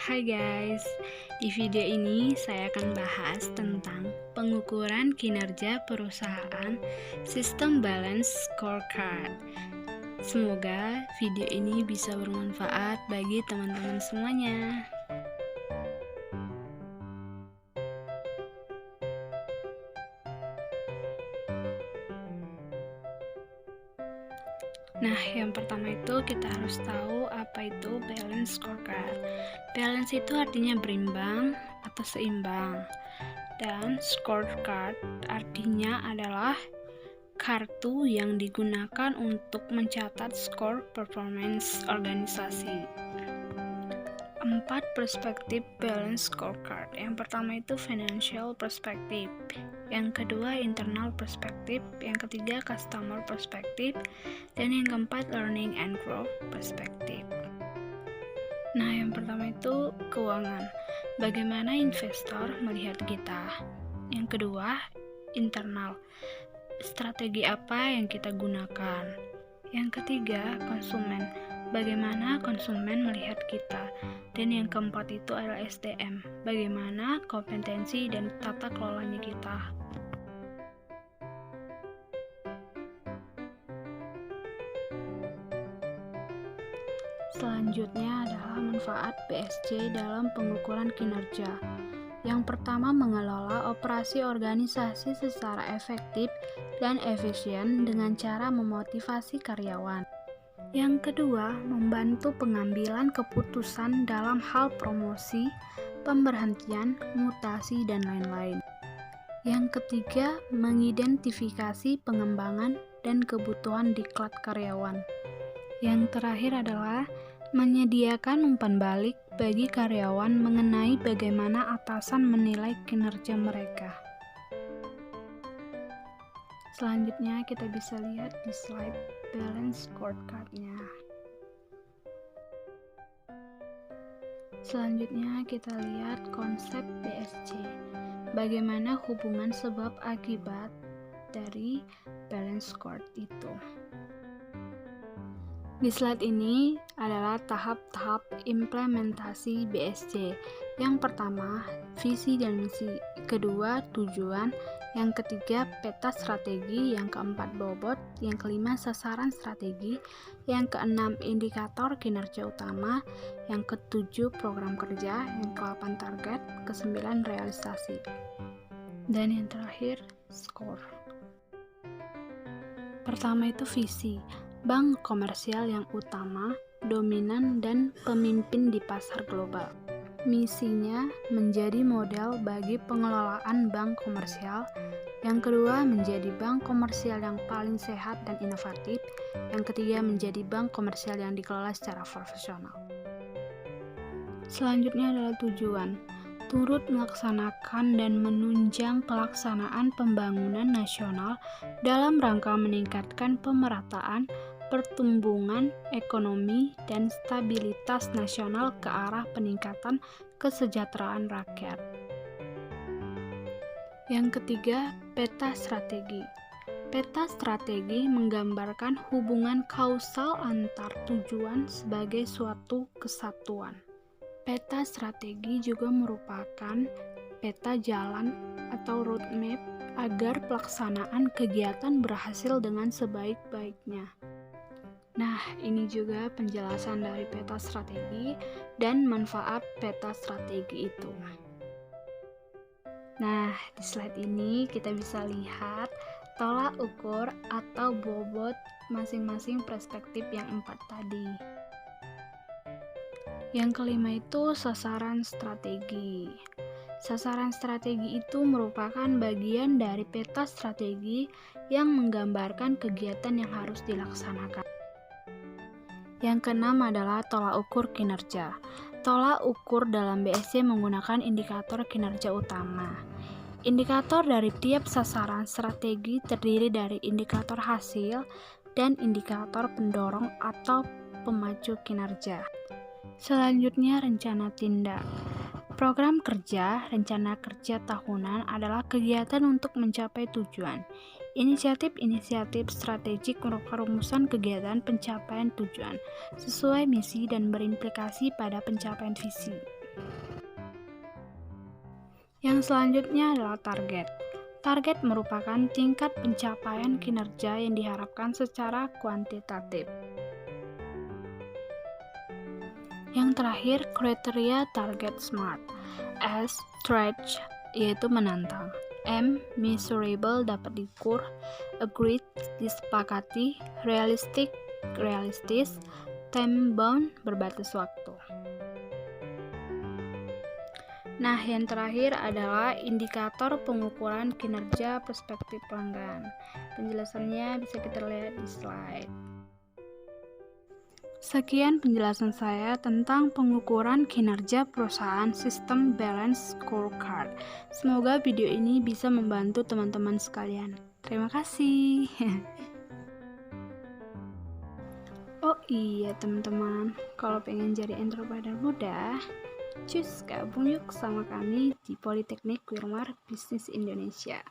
Hai guys, di video ini saya akan bahas tentang pengukuran kinerja perusahaan sistem balance scorecard. Semoga video ini bisa bermanfaat bagi teman-teman semuanya. Nah, yang pertama itu kita harus tahu apa itu balance scorecard. Balance itu artinya berimbang atau seimbang. Dan scorecard artinya adalah kartu yang digunakan untuk mencatat skor performance organisasi. 4 perspektif balance scorecard. Yang pertama itu financial perspective, yang kedua internal perspective, yang ketiga customer perspective, dan yang keempat learning and growth perspective. Nah, yang pertama itu keuangan. Bagaimana investor melihat kita? Yang kedua, internal. Strategi apa yang kita gunakan? Yang ketiga, konsumen. Bagaimana konsumen melihat kita? Dan yang keempat itu adalah SDM. Bagaimana kompetensi dan tata kelolanya kita? Selanjutnya adalah manfaat BSC dalam pengukuran kinerja. Yang pertama, mengelola operasi organisasi secara efektif dan efisien dengan cara memotivasi karyawan. Yang kedua, membantu pengambilan keputusan dalam hal promosi, pemberhentian, mutasi, dan lain-lain. Yang ketiga, mengidentifikasi pengembangan dan kebutuhan diklat karyawan. Yang terakhir adalah menyediakan umpan balik bagi karyawan mengenai bagaimana atasan menilai kinerja mereka. Selanjutnya kita bisa lihat di slide balance scorecard-nya. Selanjutnya kita lihat konsep BSC. Bagaimana hubungan sebab akibat dari balance scorecard itu. Di slide ini adalah tahap-tahap implementasi BSC. Yang pertama, visi dan misi. Kedua, tujuan. Yang ketiga, peta strategi. Yang keempat, bobot. Yang kelima, sasaran strategi. Yang keenam, indikator kinerja utama. Yang ketujuh, program kerja. Yang kelapan, target. Kesembilan, realisasi. Dan yang terakhir, skor. Pertama itu visi. Bank komersial yang utama, dominan, dan pemimpin di pasar global. Misinya menjadi model bagi pengelolaan bank komersial. Yang kedua, menjadi bank komersial yang paling sehat dan inovatif. Yang ketiga, menjadi bank komersial yang dikelola secara profesional. Selanjutnya adalah tujuan. Turut melaksanakan dan menunjang pelaksanaan pembangunan nasional dalam rangka meningkatkan pemerataan, pertumbuhan ekonomi, dan stabilitas nasional ke arah peningkatan kesejahteraan rakyat. Yang ketiga, peta strategi. Peta strategi menggambarkan hubungan kausal antar tujuan sebagai suatu kesatuan. Peta strategi juga merupakan peta jalan atau roadmap agar pelaksanaan kegiatan berhasil dengan sebaik-baiknya. Nah, ini juga penjelasan dari peta strategi dan manfaat peta strategi itu. Nah, di slide ini kita bisa lihat tolak ukur atau bobot masing-masing perspektif yang 4 tadi. Yang kelima itu sasaran strategi. Sasaran strategi itu merupakan bagian dari peta strategi yang menggambarkan kegiatan yang harus dilaksanakan. Yang keenam adalah tolak ukur kinerja. Tolak ukur dalam BSC menggunakan indikator kinerja utama. Indikator dari tiap sasaran strategi terdiri dari indikator hasil dan indikator pendorong atau pemacu kinerja. Selanjutnya, rencana tindak. Program kerja, rencana kerja tahunan adalah kegiatan untuk mencapai tujuan. Inisiatif-inisiatif strategik merupakan rumusan kegiatan pencapaian tujuan sesuai misi dan berimplikasi pada pencapaian visi. Yang selanjutnya adalah target. Target merupakan tingkat pencapaian kinerja yang diharapkan secara kuantitatif. Yang terakhir, kriteria target SMART. S, stretch, yaitu menantang. M, measurable, dapat diukur. Agreed, disepakati. Realistic, realistis. Time bound, berbatas waktu. Nah, yang terakhir adalah indikator pengukuran kinerja perspektif pelanggan. Penjelasannya bisa kita lihat di slide. Sekian penjelasan saya tentang pengukuran kinerja perusahaan sistem balance scorecard. Semoga video ini bisa membantu teman-teman sekalian. Terima kasih. Oh iya teman-teman, kalau pengen jadi entrepreneur muda, cus gabung yuk sama kami di Politeknik Wilmar Bisnis Indonesia.